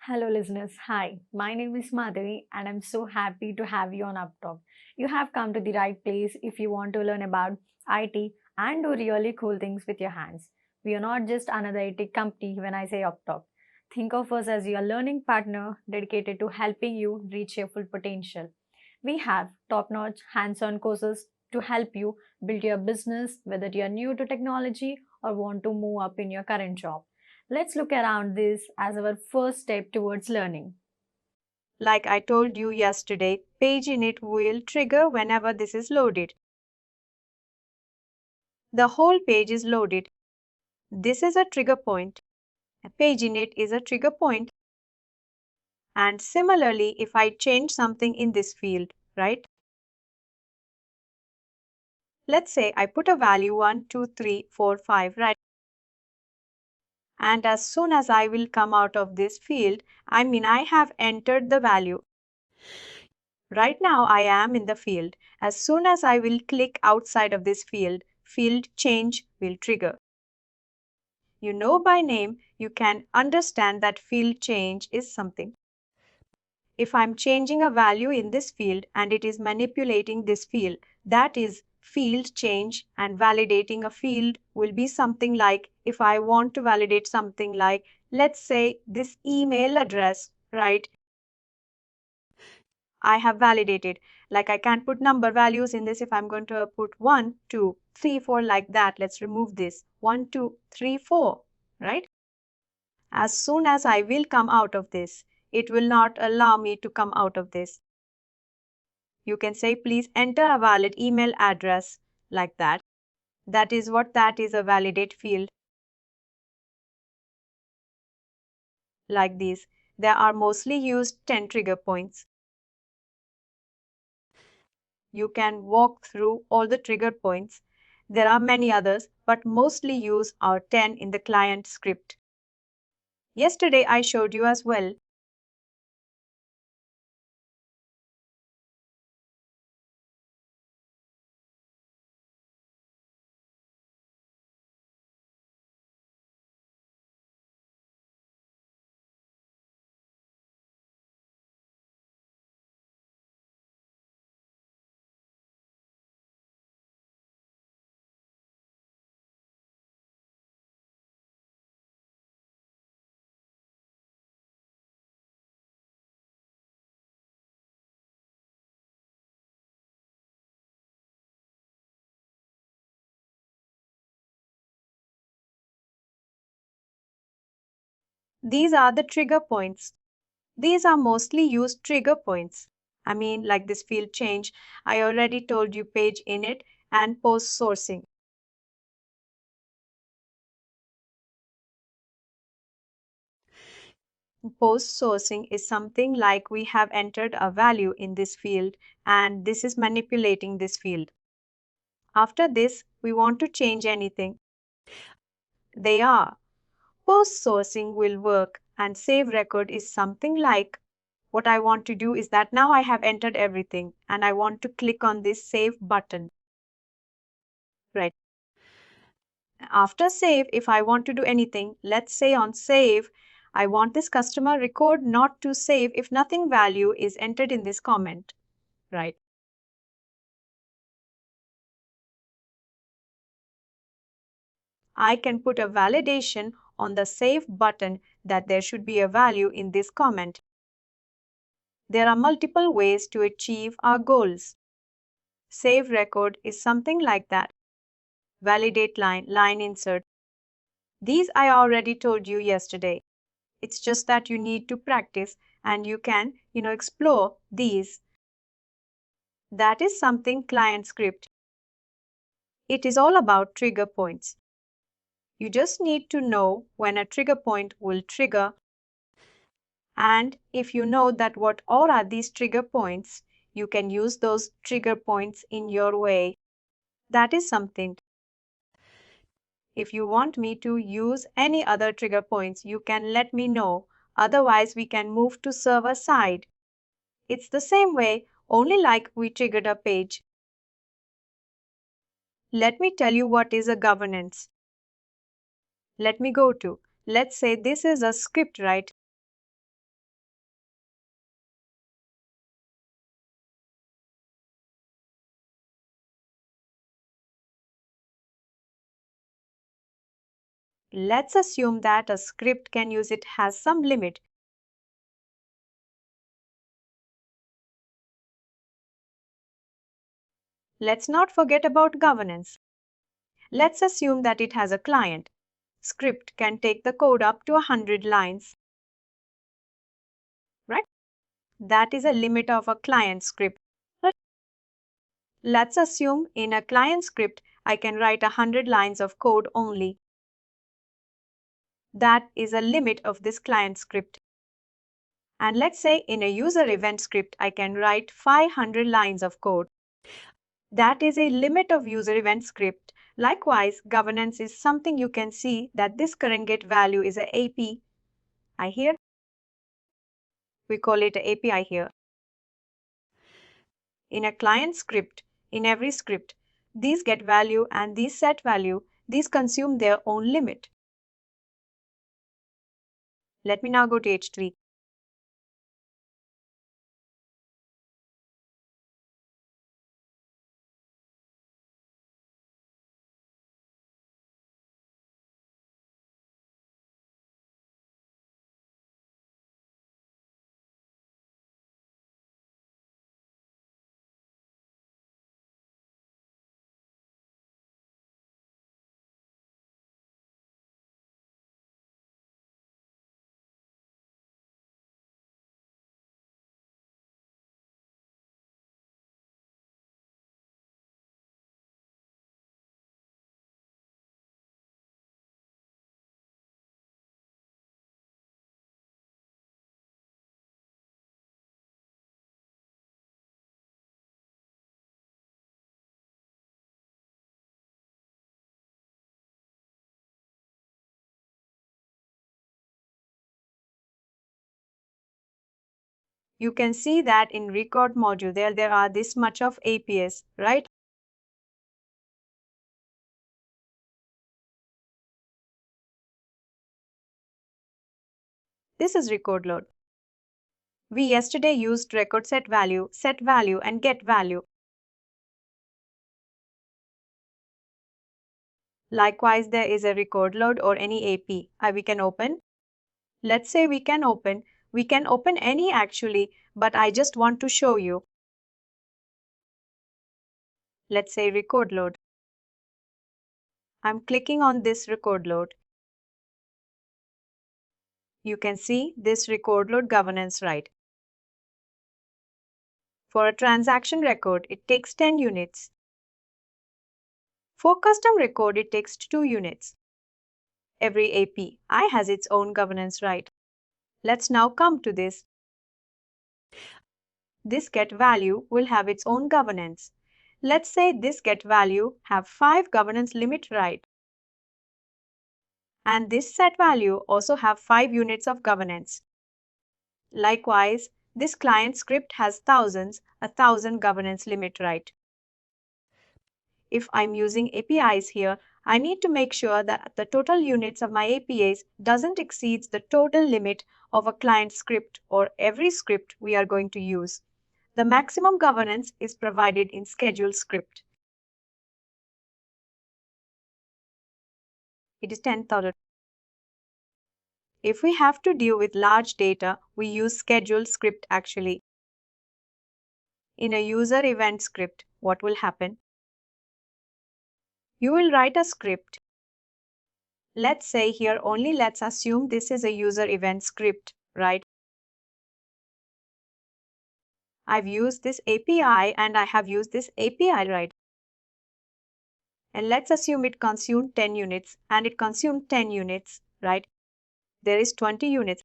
Hello, listeners. Hi, my name is Madhavi, and I'm so happy to have you on Upptalk. You have come to the right place if you want to learn about IT and do really cool things with your hands. We are not just another IT company when I say Upptalk. Think of us as your learning partner dedicated to helping you reach your full potential. We have top notch hands on courses to help you build your business, whether you are new to technology or want to move up in your current job. Let's look around this as our first step towards learning. Like I told you yesterday, page init will trigger whenever this is loaded. The whole page is loaded. This is a trigger point. A page init is a trigger point. And similarly, if I change something in this field, right? Let's say I put a value 1, 2, 3, 4, 5, right? And as soon as I will come out of this field, I have entered the value. Right now I am in the field. As soon as I will click outside of this field, field change will trigger. You know by name, you can understand that field change is something. If I'm changing a value in this field and it is manipulating this field, that is field change, and validating a field will be something like if I want to validate something like, let's say this email address, right? I have validated. Like I can't put number values in this if I'm going to put 1, 2, 3, 4 like that. Let's remove this. 1, 2, 3, 4, right? As soon as I will come out of this, it will not allow me to come out of this. You can say, please enter a valid email address like that. That is what that is, a validate field like this. There are mostly used 10 trigger points. You can walk through all the trigger points. There are many others, but mostly use our 10 in the client script. Yesterday I showed you as well. These are the trigger points. These are mostly used trigger points. Like this field change, I already told you page init and post sourcing. Post sourcing is something like we have entered a value in this field and this is manipulating this field. After this, we want to change anything. They are. Post sourcing will work and save record is something like what I want to do is that now I have entered everything and I want to click on this save button. Right. After save, if I want to do anything, let's say on save, I want this customer record not to save if nothing value is entered in this comment. Right. I can put a validation on the save button that there should be a value in this comment. There are multiple ways to achieve our goals. Save record is something like that. Validate line, line insert. These I already told you yesterday. It's just that you need to practice and you can, explore these. That is something client script. It is all about trigger points. You just need to know when a trigger point will trigger. And if you know that what all are these trigger points, you can use those trigger points in your way. That is something. If you want me to use any other trigger points, you can let me know. Otherwise, we can move to server side. It's the same way, only like we triggered a page. Let me tell you what is a governance. Let me go to, let's say this is a script, right? Let's assume that a script can use it has some limit. Let's not forget about governance. Let's assume that it has a client. Script can take the code up to 100 lines. Right? That is a limit of a client script. Let's assume in a client script I can write 100 lines of code only. That is a limit of this client script. And let's say in a user event script I can write 500 lines of code. That is a limit of user event script. Likewise, governance is something you can see that this current get value is a API here. We call it a API here. In a client script, in every script, these get value and these set value, these consume their own limit. Let me now go to H3. You can see that in record module there are this much of APIs, right? This is record load. We yesterday used record set value, and get value. Likewise, there is a record load or any AP we can open. Let's say we can open any actually, but I just want to show you. Let's say record load. I'm clicking on this record load. You can see this record load governance right. For a transaction record, it takes 10 units. For custom record, it takes 2 units. Every API has its own governance right. Let's now come to this. This get value will have its own governance. Let's say this get value have 5 governance limit right. And this set value also have 5 units of governance. Likewise, this client script has 1,000 governance limit right. If I'm using APIs here, I need to make sure that the total units of my APIs doesn't exceed the total limit of a client script or every script we are going to use. The maximum governance is provided in schedule script. It is 10,000. If we have to deal with large data, we use schedule script actually. In a user event script, what will happen? You will write a script. Let's say here only let's assume this is a user event script, right? I've used this API and I have used this API, right? And let's assume it consumed 10 units and it consumed 10 units, right? There is 20 units.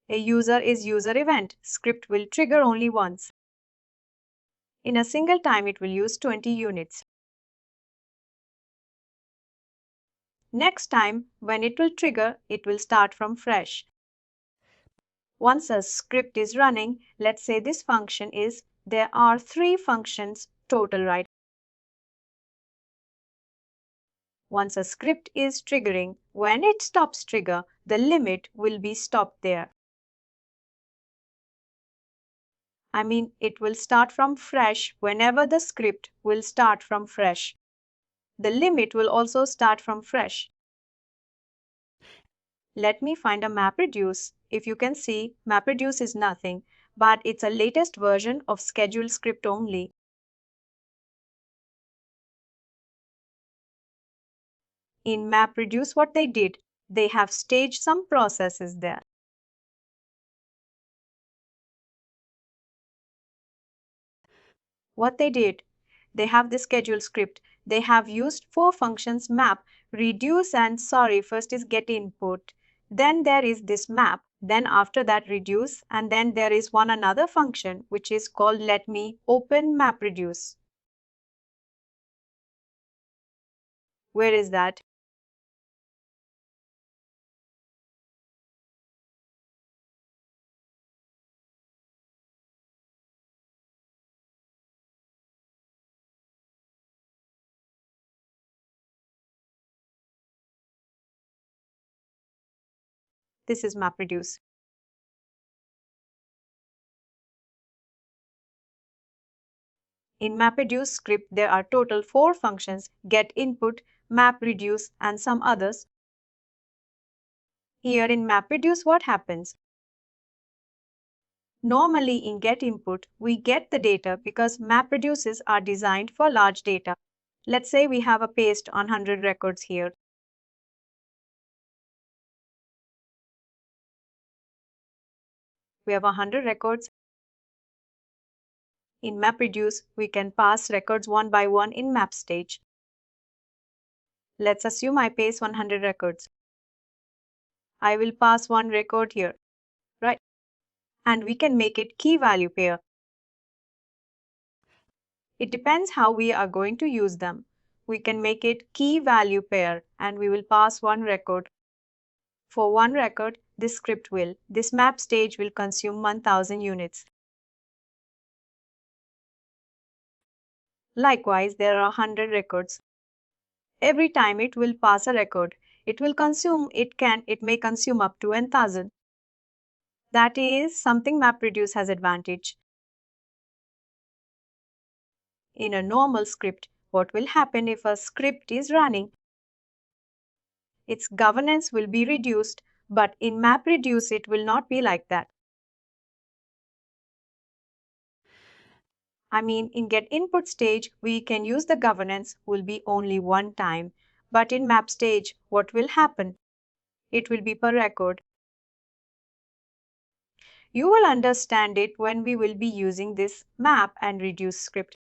A user is user event. Script will trigger only once. In a single time, it will use 20 units. Next time, when it will trigger, it will start from fresh. Once a script is running, let's say this function is, there are 3 functions total, right? Once a script is triggering, when it stops trigger, the limit will be stopped there. I mean, it will start from fresh whenever the script will start from fresh. The limit will also start from fresh. Let me find a MapReduce. If you can see, MapReduce is nothing, but it's a latest version of schedule script only. In MapReduce, what they did, they have staged some processes there. What they did, they have the schedule script. They have used four functions: map, reduce, and sorry, first is get input. Then there is this map. Then after that reduce, and then there is one another function which is called let me open MapReduce. Where is that? This is MapReduce. In MapReduce script, there are total four functions: get input, MapReduce, and some others. Here in MapReduce, what happens? Normally in get input, we get the data because MapReduces are designed for large data. Let's say we have a paste on 100 records here. We have 100 records. In MapReduce, we can pass records one by one in map stage. Let's assume I paste 100 records. I will pass one record here, right? And we can make it key value pair. It depends how we are going to use them. We can make it key value pair and we will pass one record. For one record, this map stage will consume 1000 units. Likewise, there are 100 records. Every time it will pass a record, it may consume up to 1000. That is something MapReduce has advantage. In a normal script, what will happen if a script is running? Its governance will be reduced, but in MapReduce it will not be like that. In get input stage, we can use the governance will be only one time. But in map stage, what will happen? It will be per record. You will understand it when we will be using this map and reduce script.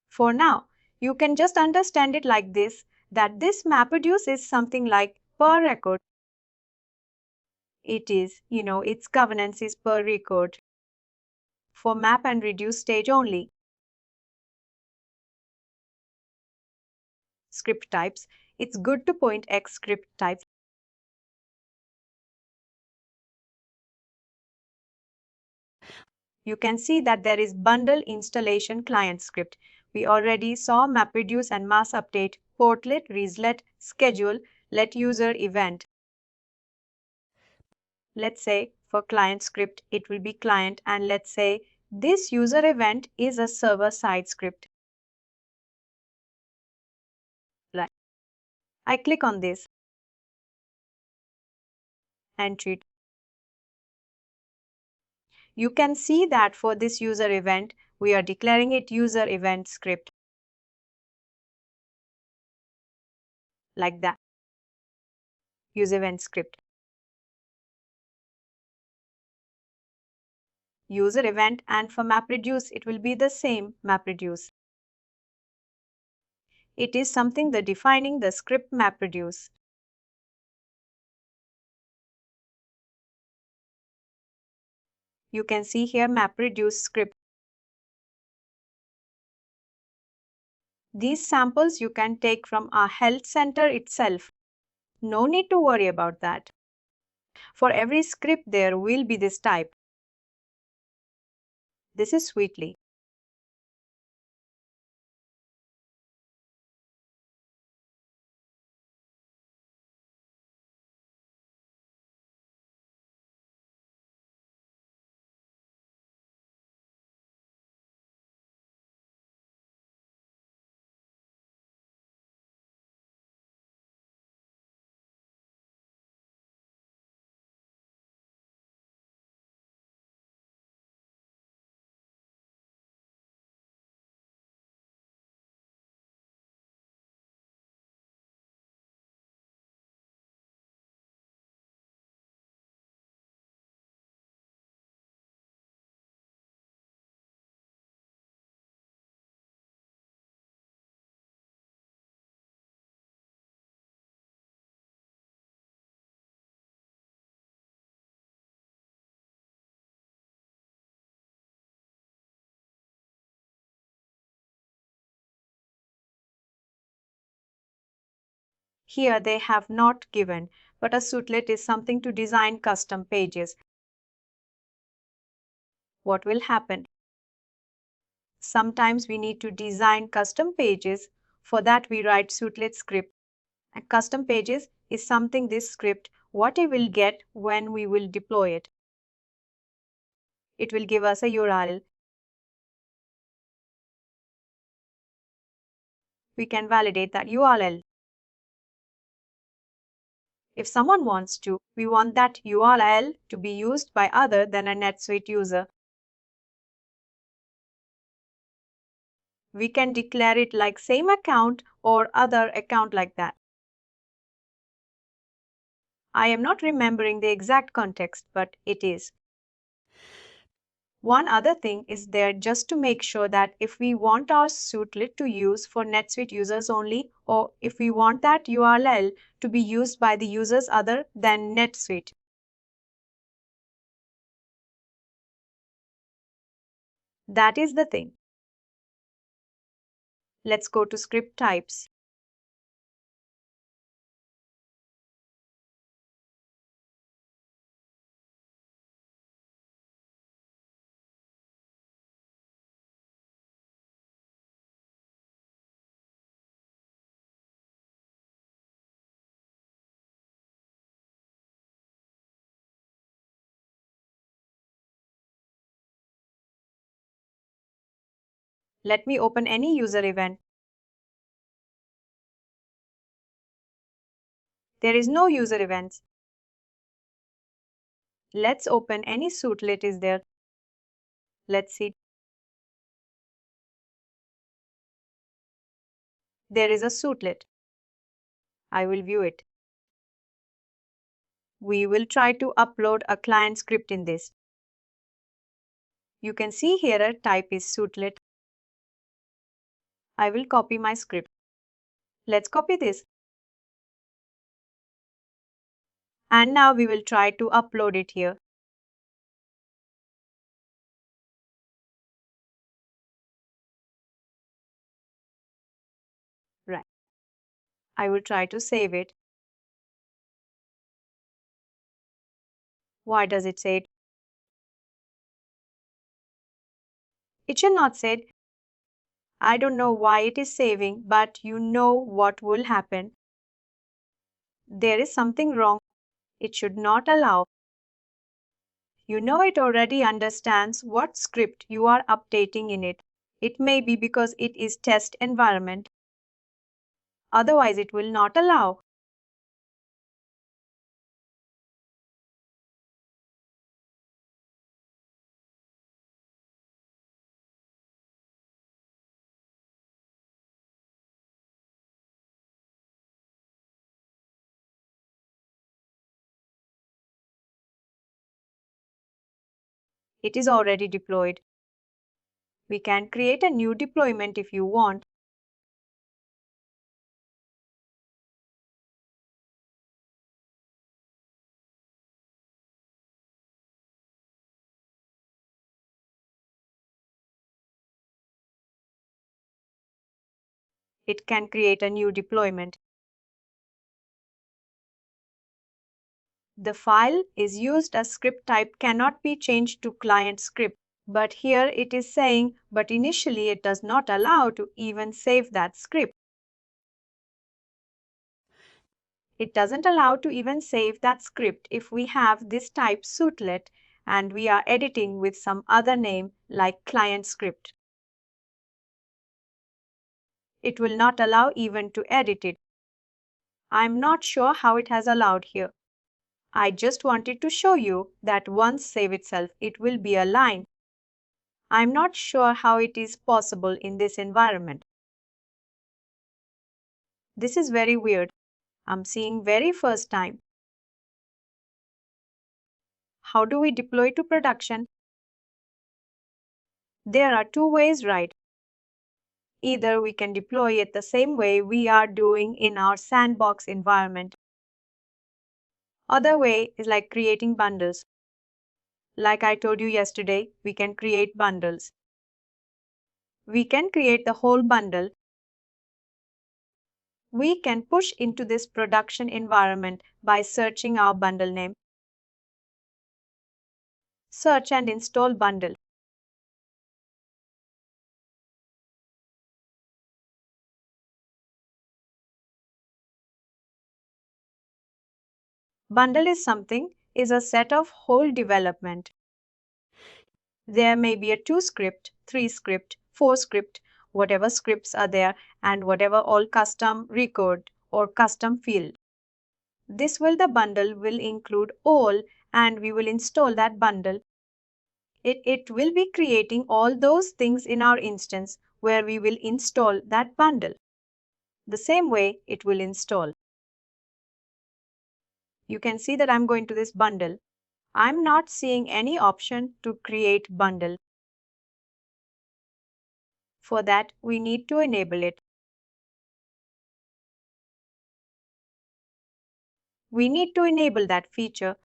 For now, you can just understand it like this, that this MapReduce is something like per record. It is, its governance is per record. For map and reduce stage only. Script types. It's good to point X script types. You can see that there is bundle installation client script. We already saw MapReduce and mass update, portlet, reaselet, schedule, let user event. Let's say for client script, it will be client, and let's say this user event is a server side script. I click on this and treat. You can see that for this user event, we are declaring it user event script. Like that. User event script. User event, and for MapReduce, it will be the same MapReduce. It is something that defining the script MapReduce. You can see here MapReduce script. These samples you can take from our health center itself. No need to worry about that. For every script there will be this type. This is Sweetly. Here they have not given, but a suitlet is something to design custom pages. What will happen? Sometimes we need to design custom pages. For that we write suitlet script. A custom pages is something this script what it will get when we will deploy it. It will give us a URL. We can validate that URL. If someone wants to, we want that URL to be used by other than a NetSuite user. We can declare it like same account or other account like that. I am not remembering the exact context, but it is. One other thing is there just to make sure that if we want our suitlet to use for NetSuite users only, or if we want that URL to be used by the users other than NetSuite. That is the thing. Let's go to script types. Let me open any user event. There is no user events. Let's open any suitlet is there. Let's see. There is a suitlet. I will view it. We will try to upload a client script in this. You can see here a type is suitlet. I will copy my script. Let's copy this. And now we will try to upload it here. Right. I will try to save it. Why does it say it? It should not say it. I don't know why it is saving, but you know what will happen. There is something wrong. It should not allow. You know it already understands what script you are updating in it. It may be because it is test environment. Otherwise it will not allow. It is already deployed. We can create a new deployment if you want. It can create a new deployment. The file is used as script type cannot be changed to client script. But here it is saying, but initially it does not allow to even save that script. It doesn't allow to even save that script if we have this type suitlet and we are editing with some other name like client script. It will not allow even to edit it. I'm not sure how it has allowed here. I just wanted to show you that once save itself, it will be a line. I'm not sure how it is possible in this environment. This is very weird. I'm seeing very first time. How do we deploy to production? There are two ways, right? Either we can deploy it the same way we are doing in our sandbox environment. Other way is like creating bundles. Like I told you yesterday, we can create bundles. We can create the whole bundle. We can push into this production environment by searching our bundle name. Search and install bundle. Bundle is a set of whole development. There may be a 2 script, 3 script, 4 script, whatever scripts are there, and whatever all custom record or custom field. The bundle will include all, and we will install that bundle. It will be creating all those things in our instance where we will install that bundle. The same way it will install. You can see that I'm going to this bundle. I'm not seeing any option to create bundle. For that, we need to enable it. We need to enable that feature.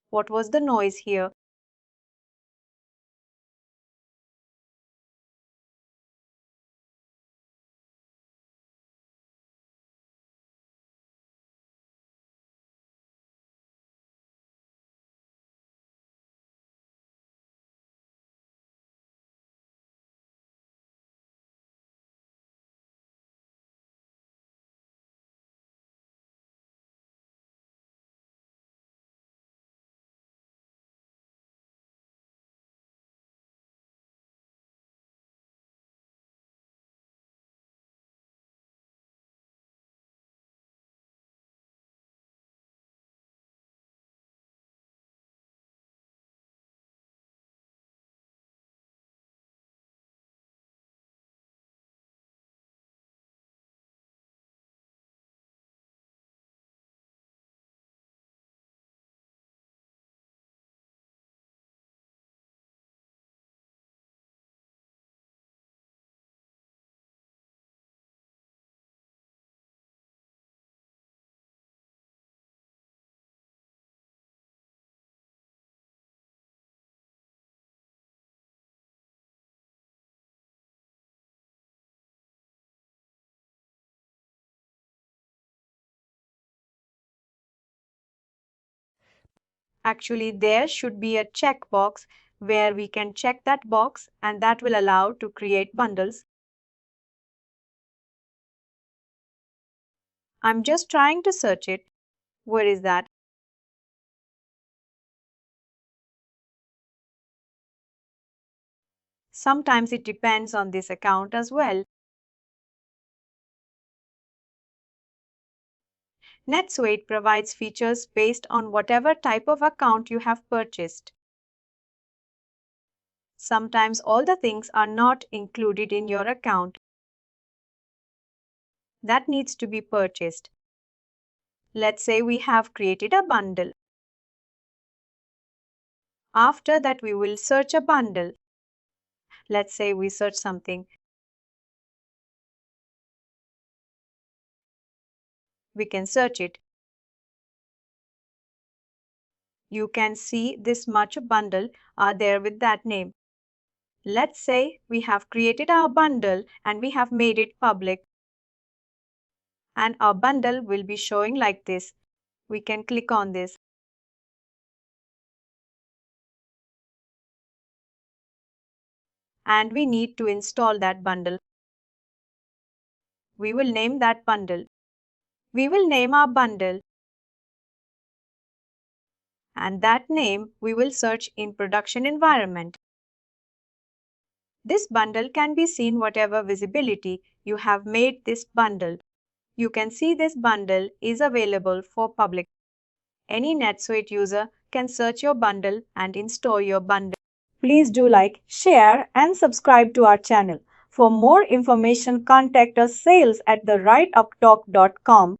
What was the noise here? Actually, there should be a checkbox where we can check that box, and that will allow to create bundles. I'm just trying to search it. Where is that? Sometimes it depends on this account as well. NetSuite provides features based on whatever type of account you have purchased. Sometimes all the things are not included in your account. That needs to be purchased. Let's say we have created a bundle. After that, we will search a bundle. Let's say we search something. We can search it. You can see this much bundle are there with that name. Let's say we have created our bundle and we have made it public. And our bundle will be showing like this. We can click on this. And we need to install that bundle. We will name that bundle. We will name our bundle. And that name we will search in production environment. This bundle can be seen whatever visibility you have made this bundle. You can see this bundle is available for public. Any NetSuite user can search your bundle and install your bundle. Please do like, share and subscribe to our channel. For more information, contact us sales at therightuptalk.com.